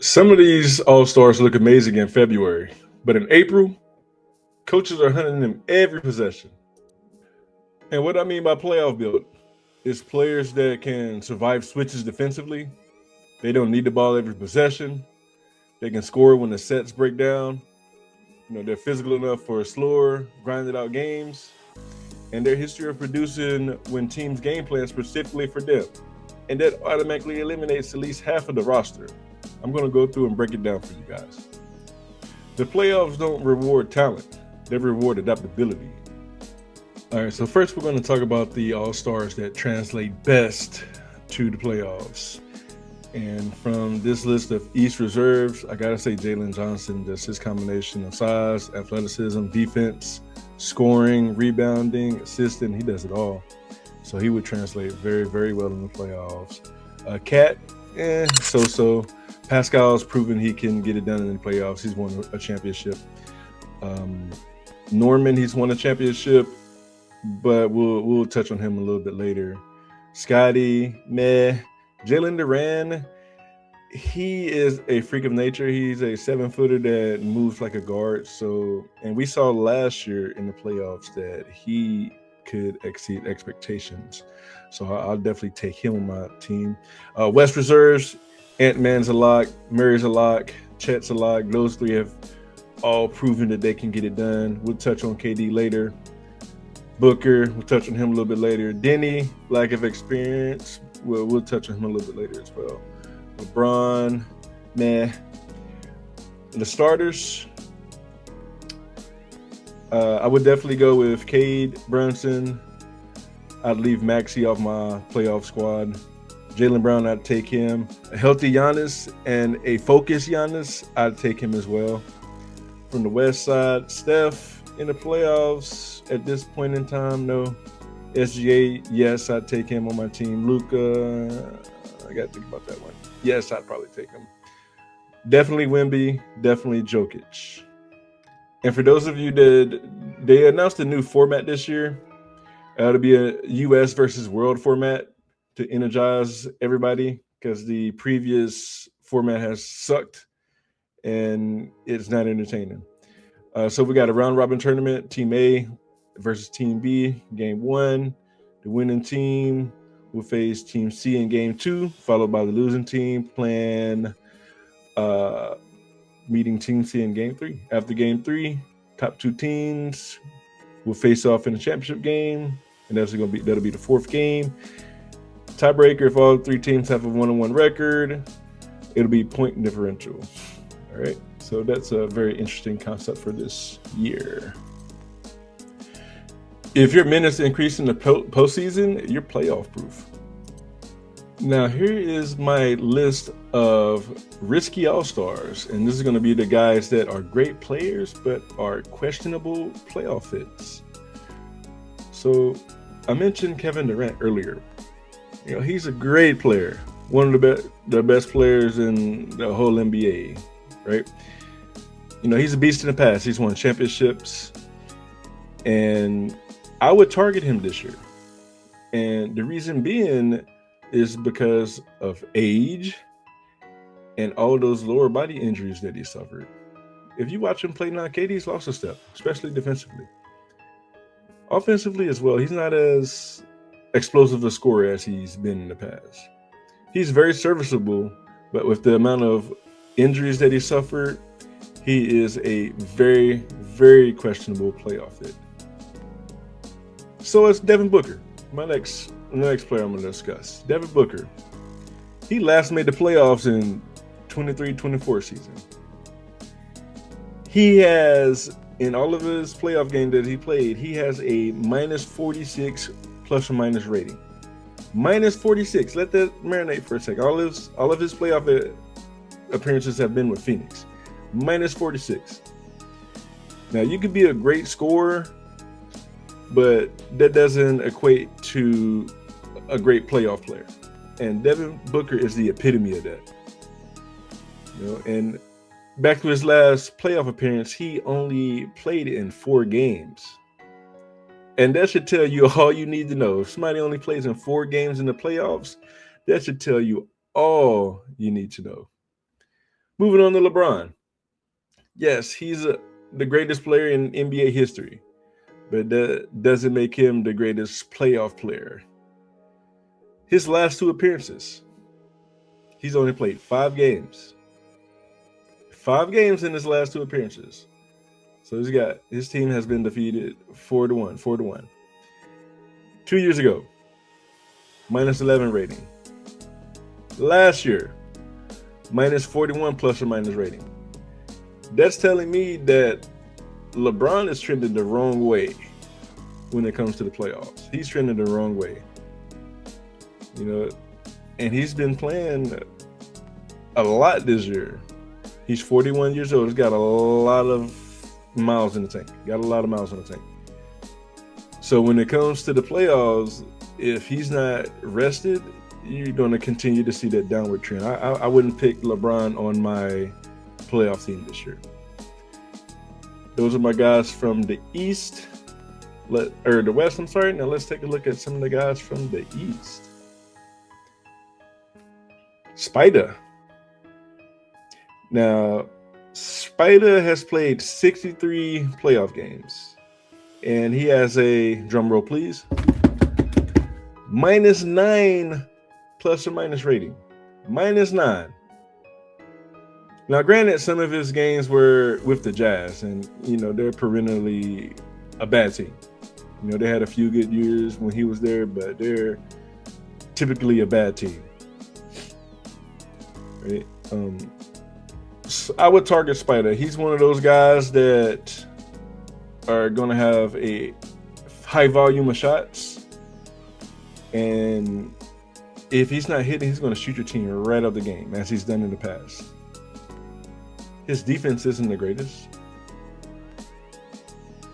Some of these all-stars look amazing in February, but in April, coaches are hunting them every possession. And what I mean by playoff build is players that can survive switches defensively. They don't need the ball every possession. They can score when the sets break down. They're physical enough for slower, grinded out games, and their history of producing when teams game plan specifically for them. And that automatically eliminates at least half of the roster. I'm going to go through and break it down for you guys. The playoffs don't reward talent, they reward adaptability. All right, so first we're going to talk about the all-stars that translate best to the playoffs. And from this list of East reserves, I got to say Jalen Johnson, just his combination of size, athleticism, defense, scoring, rebounding, assisting, he does it all. So he would translate very, very well in the playoffs. Cat, so-so. Pascal's proven he can get it done in the playoffs. He's won a championship. Norman, he's won a championship, but we'll touch on him a little bit later. Scotty, meh. Jalen Duran, he is a freak of nature. He's a 7-footer that moves like a guard. And we saw last year in the playoffs that he could exceed expectations. So I'll definitely take him on my team. West reserves, Ant-Man's a lock, Murray's a lock, Chet's a lock. Those three have all proven that they can get it done. We'll touch on KD later. Booker, we'll touch on him a little bit later. Denny, lack of experience, we'll touch on him a little bit later as well. LeBron, meh. The starters, I would definitely go with Cade, Brunson. I'd leave Maxey off my playoff squad. Jaylen Brown, I'd take him. A healthy Giannis and a focused Giannis, I'd take him as well. From the West side, Steph in the playoffs at this point in time, no. SGA, yes, I'd take him on my team. Luka, I got to think about that one. Yes, I'd probably take him. Definitely Wemby, definitely Jokic. And for those of you that they announced a new format this year, it'll be a U.S. versus world format to energize everybody because the previous format has sucked and it's not entertaining. So we got a round robin tournament, Team A versus Team B, Game 1. The winning team will face Team C in Game 2, followed by the losing team playing meeting Team C in Game 3. After Game 3, top two teams will face off in the championship game, and that'll be the fourth game. Tiebreaker, if all three teams have a 1-1 record, it'll be point differential. All right, so that's a very interesting concept for this year. If your minutes increase in the postseason, you're playoff proof. Now, here is my list of risky all-stars, and this is going to be the guys that are great players but are questionable playoff fits. So I mentioned Kevin Durant earlier. He's a great player, one of the best players in the whole NBA, right? He's a beast in the past. He's won championships, and I would target him this year. And the reason being is because of age and all those lower body injuries that he suffered. If you watch him play now, KD's lost a step, especially defensively. Offensively as well, he's not as explosive a scorer as he's been in the past. He's very serviceable, but with the amount of injuries that he suffered, he is a very, very questionable playoff fit. So it's Devin Booker, the next player I'm going to discuss. Devin Booker. He last made the playoffs in 23-24 season. He has, in all of his playoff games that he played, he has a -46 plus or minus rating. -46. Let that marinate for a second. All of his playoff appearances have been with Phoenix. -46. Now, you could be a great scorer, but that doesn't equate to a great playoff player. And Devin Booker is the epitome of that. And back to his last playoff appearance, he only played in 4 games. And that should tell you all you need to know. If somebody only plays in 4 games in the playoffs, that should tell you all you need to know. Moving on to LeBron. Yes, he's the greatest player in NBA history, but that doesn't make him the greatest playoff player. His last two appearances, he's only played 5 games. 5 games in his last two appearances. So his team has been defeated 4-1, 4-1. 2 years ago, -11 rating. Last year, -41 plus or minus rating. That's telling me that LeBron is trending the wrong way when it comes to the playoffs. He's trending the wrong way. And he's been playing a lot this year. He's 41 years old. He's got a lot of miles in the tank. So when it comes to the playoffs, if he's not rested, you're going to continue to see that downward trend. I wouldn't pick LeBron on my playoff team this year. Those are my guys from the East, or the West, I'm sorry. Now let's take a look at some of the guys from the East. Spider. Now, Spider has played 63 playoff games, and he has a, drum roll please, -9 plus or minus rating. -9. Now, granted, some of his games were with the Jazz, and they're perennially a bad team. They had a few good years when he was there, but they're typically a bad team. Right? So I would target Spider. He's one of those guys that are going to have a high volume of shots, and if he's not hitting, he's going to shoot your team right out the game, as he's done in the past. His defense isn't the greatest.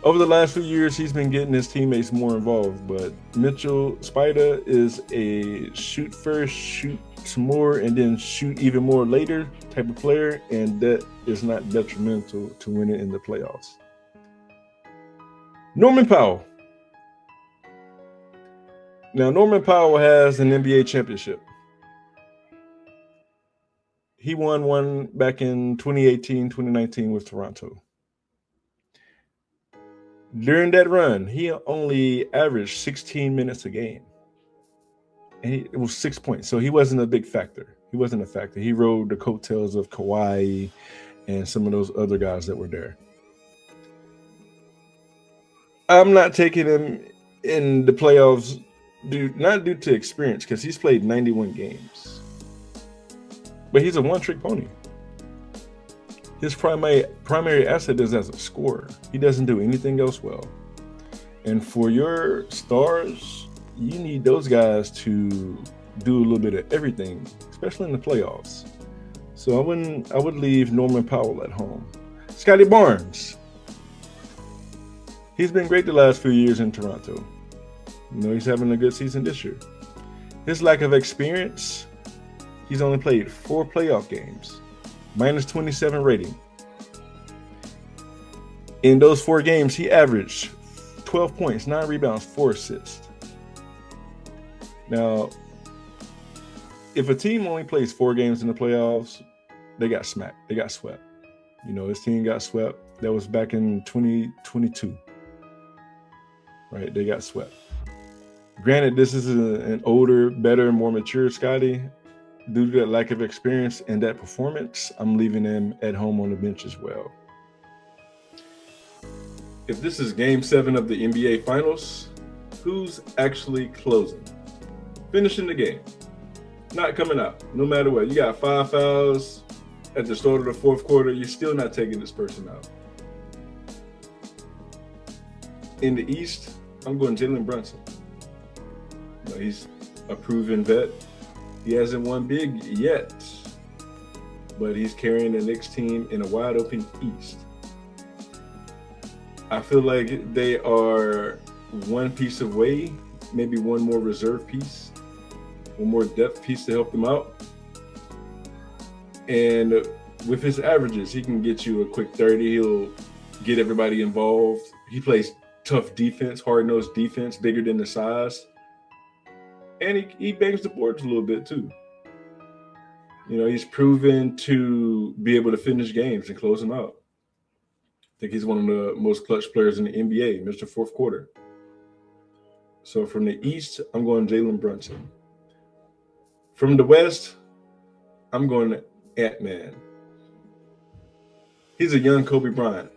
Over the last few years, he's been getting his teammates more involved, but Mitchell Spider is a shoot first, shoot some more, and then shoot even more later type of player, and that is not detrimental to winning in the playoffs. Norman Powell. Now, Norman Powell has an NBA championship. He won one back in 2018, 2019 with Toronto. During that run, he only averaged 16 minutes a game. And it was 6 points, so he wasn't a big factor. He wasn't a factor. He rode the coattails of Kawhi and some of those other guys that were there. I'm not taking him in the playoffs, not due to experience, because he's played 91 games. But he's a one-trick pony. His primary asset is as a scorer. He doesn't do anything else well. And for your stars, you need those guys to do a little bit of everything, especially in the playoffs. So I would leave Norman Powell at home. Scotty Barnes. He's been great the last few years in Toronto. He's having a good season this year. His lack of experience, he's only played 4 playoff games, -27 rating. In those 4 games, he averaged 12 points, 9 rebounds, 4 assists. Now, if a team only plays 4 games in the playoffs, they got smacked. They got swept. His team got swept. That was back in 2022. Right? They got swept. Granted, this is an older, better, more mature Scotty. Due to that lack of experience and that performance, I'm leaving him at home on the bench as well. If this is Game 7 of the NBA Finals, who's actually closing? Finishing the game. Not coming out, no matter what. You got 5 fouls at the start of the 4th quarter. You're still not taking this person out. In the East, I'm going Jalen Brunson. He's a proven vet. He hasn't won big yet, but he's carrying the Knicks team in a wide open East. I feel like they are one piece away, maybe one more reserve piece, one more depth piece to help them out. And with his averages, he can get you a quick 30. He'll get everybody involved. He plays tough defense, hard-nosed defense, bigger than the size. And he bangs the boards a little bit too. You know, he's proven to be able to finish games and close them out. I think he's one of the most clutch players in the NBA, Mr. Fourth Quarter. So from the East, I'm going Jalen Brunson. From the West, I'm going Ant-Man. He's a young Kobe Bryant.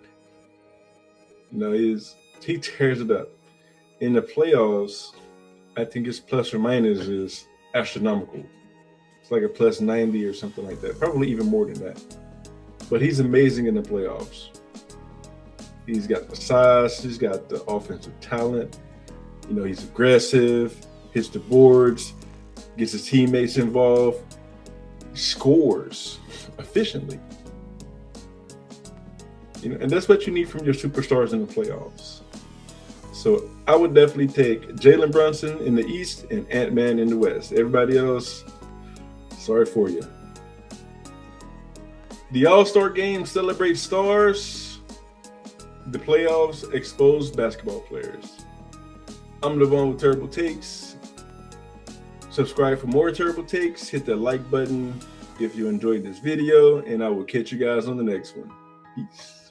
You know, he tears it up. In the playoffs, I think his plus or minus is astronomical. It's like a plus 90 or something like that. Probably even more than that. But he's amazing in the playoffs. He's got the size. He's got the offensive talent. You know, he's aggressive, hits the boards, gets his teammates involved, scores efficiently. You know, and that's what you need from your superstars in the playoffs. So I would definitely take Jalen Brunson in the East and Ant-Man in the West. Everybody else, sorry for you. The All-Star Game celebrates stars. The playoffs expose basketball players. I'm Lebron with Terrible Takes. Subscribe for more Terrible Takes. Hit that like button if you enjoyed this video, and I will catch you guys on the next one. Peace.